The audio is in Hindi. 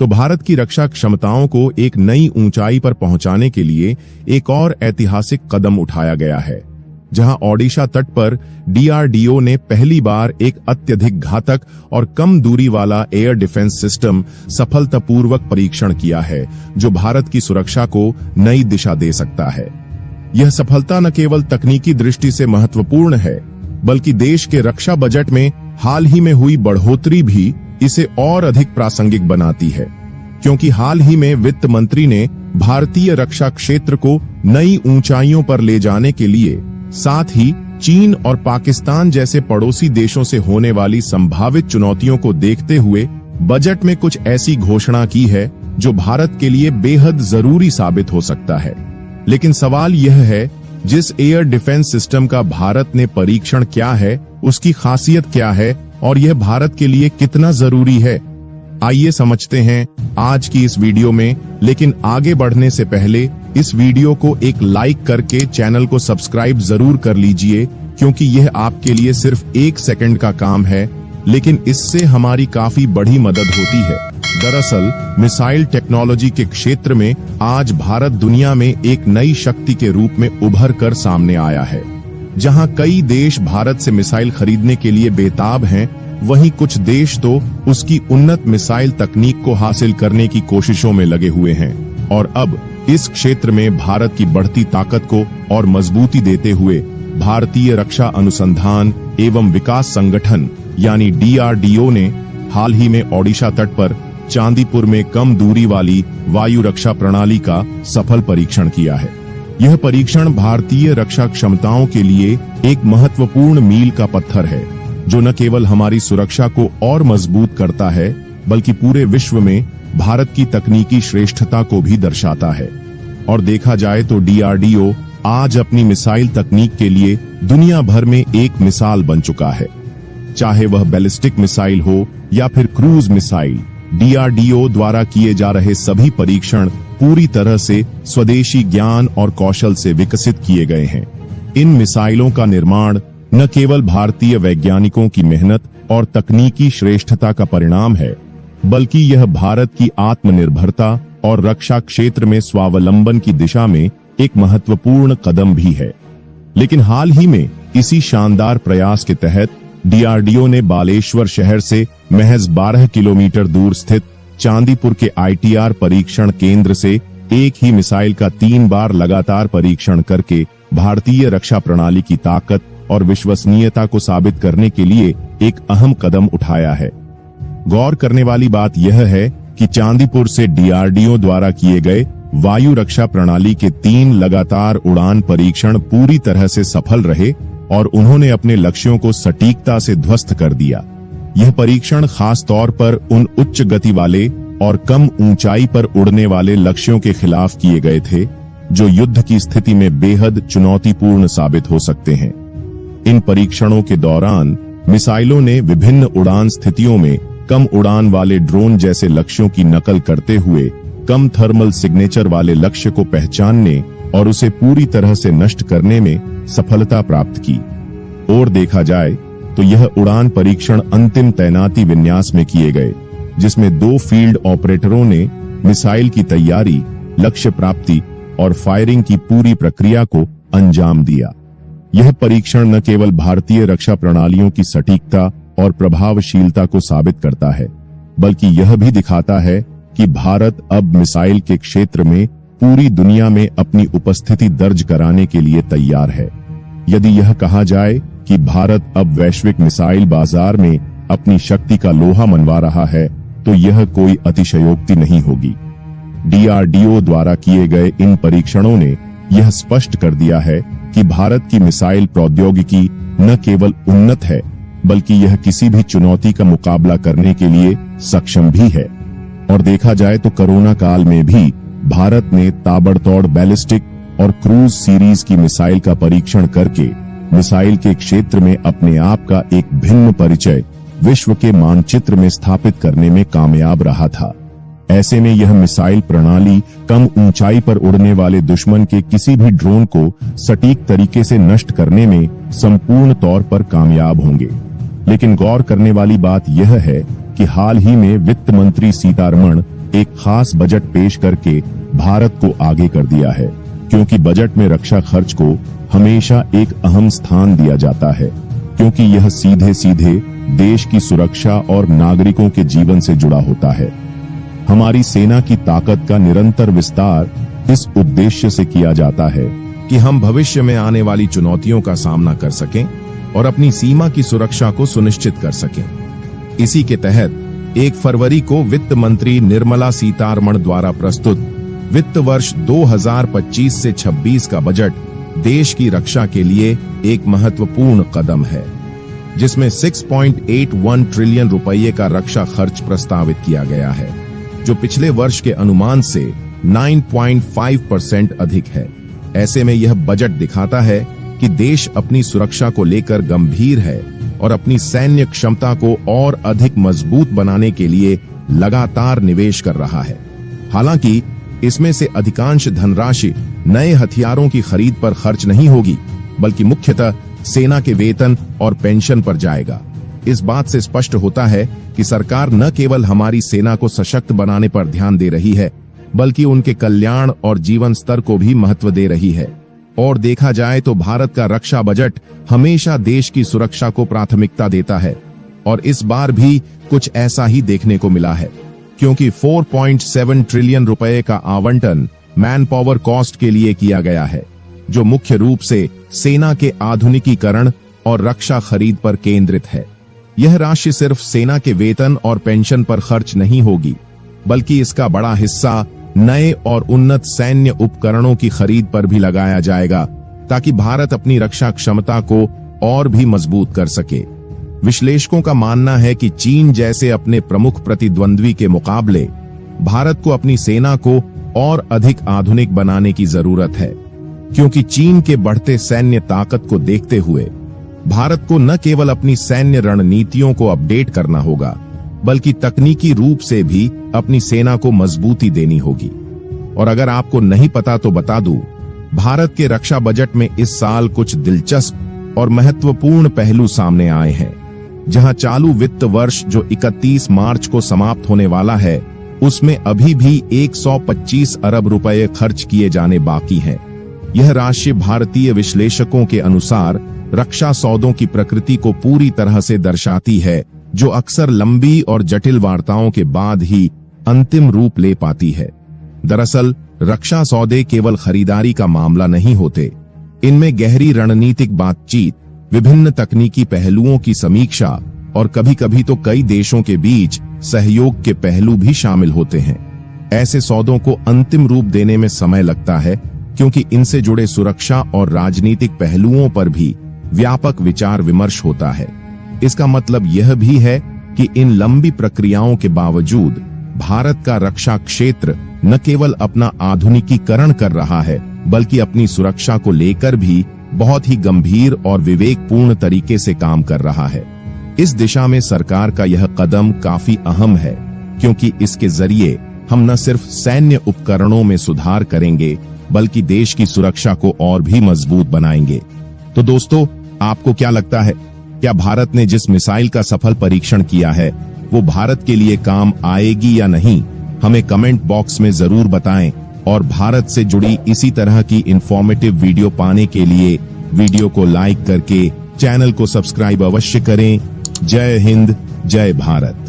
तो भारत की रक्षा क्षमताओं को एक नई ऊंचाई पर पहुंचाने के लिए एक और ऐतिहासिक कदम उठाया गया है, जहां ओडिशा तट पर डीआरडीओ ने पहली बार एक अत्यधिक घातक और कम दूरी वाला एयर डिफेंस सिस्टम सफलतापूर्वक परीक्षण किया है, जो भारत की सुरक्षा को नई दिशा दे सकता है। यह सफलता न केवल तकनीकी दृष्टि से महत्वपूर्ण है, बल्कि देश के रक्षा बजट में हाल ही में हुई बढ़ोतरी भी इसे और अधिक प्रासंगिक बनाती है, क्योंकि हाल ही में वित्त मंत्री ने भारतीय रक्षा क्षेत्र को नई ऊंचाइयों पर ले जाने के लिए साथ ही चीन और पाकिस्तान जैसे पड़ोसी देशों से होने वाली संभावित चुनौतियों को देखते हुए बजट में कुछ ऐसी घोषणा की है जो भारत के लिए बेहद जरूरी साबित हो सकता है। लेकिन सवाल यह है, जिस एयर डिफेंस सिस्टम का भारत ने परीक्षण किया है, उसकी खासियत क्या है और यह भारत के लिए कितना जरूरी है, आइए समझते हैं आज की इस वीडियो में। लेकिन आगे बढ़ने से पहले इस वीडियो को एक लाइक करके चैनल को सब्सक्राइब जरूर कर लीजिए, क्योंकि यह आपके लिए सिर्फ 1 सेकंड का काम है, लेकिन इससे हमारी काफी बड़ी मदद होती है। दरअसल मिसाइल टेक्नोलॉजी के क्षेत्र में आज भारत दुनिया में एक नई शक्ति के रूप में उभर कर सामने आया है। जहां कई देश भारत से मिसाइल खरीदने के लिए बेताब हैं, वहीं कुछ देश तो उसकी उन्नत मिसाइल तकनीक को हासिल करने की कोशिशों में लगे हुए हैं। और अब इस क्षेत्र में भारत की बढ़ती ताकत को और मजबूती देते हुए भारतीय रक्षा अनुसंधान एवं विकास संगठन यानी डीआरडीओ ने हाल ही में ओडिशा तट पर चांदीपुर में कम दूरी वाली वायु रक्षा प्रणाली का सफल परीक्षण किया है। यह परीक्षण भारतीय रक्षा क्षमताओं के लिए एक महत्वपूर्ण मील का पत्थर है, जो न केवल हमारी सुरक्षा को और मजबूत करता है, बल्कि पूरे विश्व में भारत की तकनीकी श्रेष्ठता को भी दर्शाता है। और देखा जाए तो डीआरडीओ आज अपनी मिसाइल तकनीक के लिए दुनिया भर में एक मिसाल बन चुका है। चाहे वह बैलिस्टिक मिसाइल हो या फिर क्रूज मिसाइल, डीआरडीओ द्वारा किए जा रहे सभी परीक्षण पूरी तरह से स्वदेशी ज्ञान और कौशल से विकसित किए गए हैं। इन मिसाइलों का निर्माण न केवल भारतीय वैज्ञानिकों की मेहनत और तकनीकी श्रेष्ठता का परिणाम है, बल्कि यह भारत की आत्मनिर्भरता और रक्षा क्षेत्र में स्वावलंबन की दिशा में एक महत्वपूर्ण कदम भी है। लेकिन हाल ही में इसी शानदार प्रयास के तहत डीआरडीओ ने बालेश्वर शहर से महज 12 किलोमीटर दूर स्थित चांदीपुर के आईटीआर परीक्षण केंद्र से एक ही मिसाइल का 3 बार लगातार परीक्षण करके भारतीय रक्षा प्रणाली की ताकत और विश्वसनीयता को साबित करने के लिए एक अहम कदम उठाया है। गौर करने वाली बात यह है कि चांदीपुर से डीआरडीओ द्वारा किए गए वायु रक्षा प्रणाली के 3 लगातार उड़ान परीक्षण पूरी तरह से सफल रहे और उन्होंने अपने लक्ष्यों को सटीकता से ध्वस्त कर दिया। यह परीक्षण खास तौर पर उन उच्च गति वाले और कम ऊंचाई पर उड़ने वाले लक्ष्यों के खिलाफ किए गए थे, जो युद्ध की स्थिति में बेहद चुनौतीपूर्ण साबित हो सकते हैं। इन परीक्षणों के दौरान मिसाइलों ने विभिन्न उड़ान स्थितियों में कम उड़ान वाले ड्रोन जैसे लक्ष्यों की नकल करते हुए कम थर्मल सिग्नेचर वाले लक्ष्य को पहचानने और उसे पूरी तरह से नष्ट करने में सफलता प्राप्त की। और देखा जाए तो यह उड़ान परीक्षण अंतिम तैनाती विन्यास में किए गए, जिसमें 2 फील्ड ऑपरेटरों ने मिसाइल की तैयारी, लक्ष्य प्राप्ति और फायरिंग की पूरी प्रक्रिया को अंजाम दिया। यह परीक्षण न केवल भारतीय रक्षा प्रणालियों की सटीकता और प्रभावशीलता को साबित करता है, बल्कि यह भी दिखाता है कि भारत अब मिसाइल के क्षेत्र में पूरी दुनिया में अपनी उपस्थिति दर्ज कराने के लिए तैयार है। यदि यह कहा जाए कि भारत अब वैश्विक मिसाइल बाजार में अपनी शक्ति का लोहा मनवा रहा है, तो यह कोई अतिशयोक्ति नहीं होगी। डीआरडीओ द्वारा किए गए इन परीक्षणों ने यह स्पष्ट कर दिया है कि भारत की मिसाइल प्रौद्योगिकी न केवल उन्नत है, बल्कि यह किसी भी चुनौती का मुकाबला करने के लिए सक्षम भी है। और देखा जाए तो कोरोना काल में भी भारत ने ताबड़तोड़ बैलिस्टिक और क्रूज सीरीज की मिसाइल का परीक्षण करके मिसाइल के क्षेत्र में अपने आप का एक भिन्न परिचय विश्व के मानचित्र में स्थापित करने में कामयाब रहा था। ऐसे में यह मिसाइल प्रणाली कम ऊंचाई पर उड़ने वाले दुश्मन के किसी भी ड्रोन को सटीक तरीके से नष्ट करने में संपूर्ण तौर पर कामयाब होंगे। लेकिन गौर करने वाली बात यह है कि हाल ही में वित्त मंत्री सीतारमण एक खास बजट पेश करके भारत को आगे कर दिया है, क्योंकि बजट में रक्षा खर्च को हमेशा एक अहम स्थान दिया जाता है, क्योंकि यह सीधे सीधे देश की सुरक्षा और नागरिकों के जीवन से जुड़ा होता है। हमारी सेना की ताकत का निरंतर विस्तार इस उद्देश्य से किया जाता है कि हम भविष्य में आने वाली चुनौतियों का सामना कर सकें और अपनी सीमा की सुरक्षा को सुनिश्चित कर सकें। इसी के तहत 1 फरवरी को वित्त मंत्री निर्मला सीतारमण द्वारा प्रस्तुत वित्त वर्ष 2025 से 26 का बजट देश की रक्षा के लिए एक महत्वपूर्ण कदम है, जिसमें 6.81 ट्रिलियन रुपये का रक्षा खर्च प्रस्तावित किया गया है, जो पिछले वर्ष के अनुमान से 9.5% अधिक है। ऐसे में यह बजट दिखाता है कि देश अपनी सुरक्षा को लेकर गंभीर है और अपनी सैन्य क्षमता को और अधिक मजबूत बनाने के लिए लगातार निवेश कर रहा है। हालांकि इसमें से अधिकांश धनराशि नए हथियारों की खरीद पर खर्च नहीं होगी, बल्कि मुख्यतः सेना के वेतन और पेंशन पर जाएगा। इस बात से स्पष्ट होता है कि सरकार न केवल हमारी सेना को सशक्त बनाने पर ध्यान दे रही है, बल्कि उनके कल्याण और जीवन स्तर को भी महत्व दे रही है। और देखा जाए तो भारत का रक्षा बजट हमेशा देश की सुरक्षा को प्राथमिकता देता है, और इस बार भी कुछ ऐसा ही देखने को मिला है, क्योंकि 4.7 ट्रिलियन रुपए का आवंटन मैन पावर कॉस्ट के लिए किया गया है, जो मुख्य रूप से सेना के आधुनिकीकरण और रक्षा खरीद पर केंद्रित है। यह राशि सिर्फ सेना के वेतन और पेंशन पर खर्च नहीं होगी, बल्कि इसका बड़ा हिस्सा नए और उन्नत सैन्य उपकरणों की खरीद पर भी लगाया जाएगा, ताकि भारत अपनी रक्षा क्षमता को और भी मजबूत कर सके। विश्लेषकों का मानना है कि चीन जैसे अपने प्रमुख प्रतिद्वंद्वी के मुकाबले भारत को अपनी सेना को और अधिक आधुनिक बनाने की जरूरत है, क्योंकि चीन के बढ़ते सैन्य ताकत को देखते हुए भारत को न केवल अपनी सैन्य रणनीतियों को अपडेट करना होगा, बल्कि तकनीकी रूप से भी अपनी सेना को मजबूती देनी होगी। और अगर आपको नहीं पता तो बता दूं, भारत के रक्षा बजट में इस साल कुछ दिलचस्प और महत्वपूर्ण पहलू सामने आए हैं। जहां चालू वित्त वर्ष जो 31 मार्च को समाप्त होने वाला है, उसमें अभी भी 125 अरब रुपए खर्च किए जाने बाकी हैं। यह राशि भारतीय विश्लेषकों के अनुसार रक्षा सौदों की प्रकृति को पूरी तरह से दर्शाती है, जो अक्सर लंबी और जटिल वार्ताओं के बाद ही अंतिम रूप ले पाती है। दरअसल रक्षा सौदे केवल खरीदारी का मामला नहीं होते, इनमें गहरी रणनीतिक बातचीत, विभिन्न तकनीकी पहलुओं की समीक्षा और कभी-कभी तो कई देशों के बीच सहयोग के पहलू भी शामिल होते हैं। ऐसे सौदों को अंतिम रूप देने में समय लगता है, क्योंकि इनसे जुड़े सुरक्षा और राजनीतिक पहलुओं पर भी व्यापक विचार विमर्श होता है। इसका मतलब यह भी है कि इन लंबी प्रक्रियाओं के बावजूद भारत का रक्षा क्षेत्र न केवल अपना आधुनिकीकरण कर रहा है, बल्कि अपनी सुरक्षा को लेकर भी बहुत ही गंभीर और विवेकपूर्ण तरीके से काम कर रहा है। इस दिशा में सरकार का यह कदम काफी अहम है, क्योंकि इसके जरिए हम न सिर्फ सैन्य उपकरणों में सुधार करेंगे, बल्कि देश की सुरक्षा को और भी मजबूत बनाएंगे। तो दोस्तों, आपको क्या लगता है? क्या भारत ने जिस मिसाइल का सफल परीक्षण किया है, वो भारत के लिए काम आएगी या नहीं? हमें कमेंट बॉक्स में जरूर बताएं, और भारत से जुड़ी इसी तरह की इंफॉर्मेटिव वीडियो पाने के लिए वीडियो को लाइक करके चैनल को सब्सक्राइब अवश्य करें। जय हिंद, जय भारत।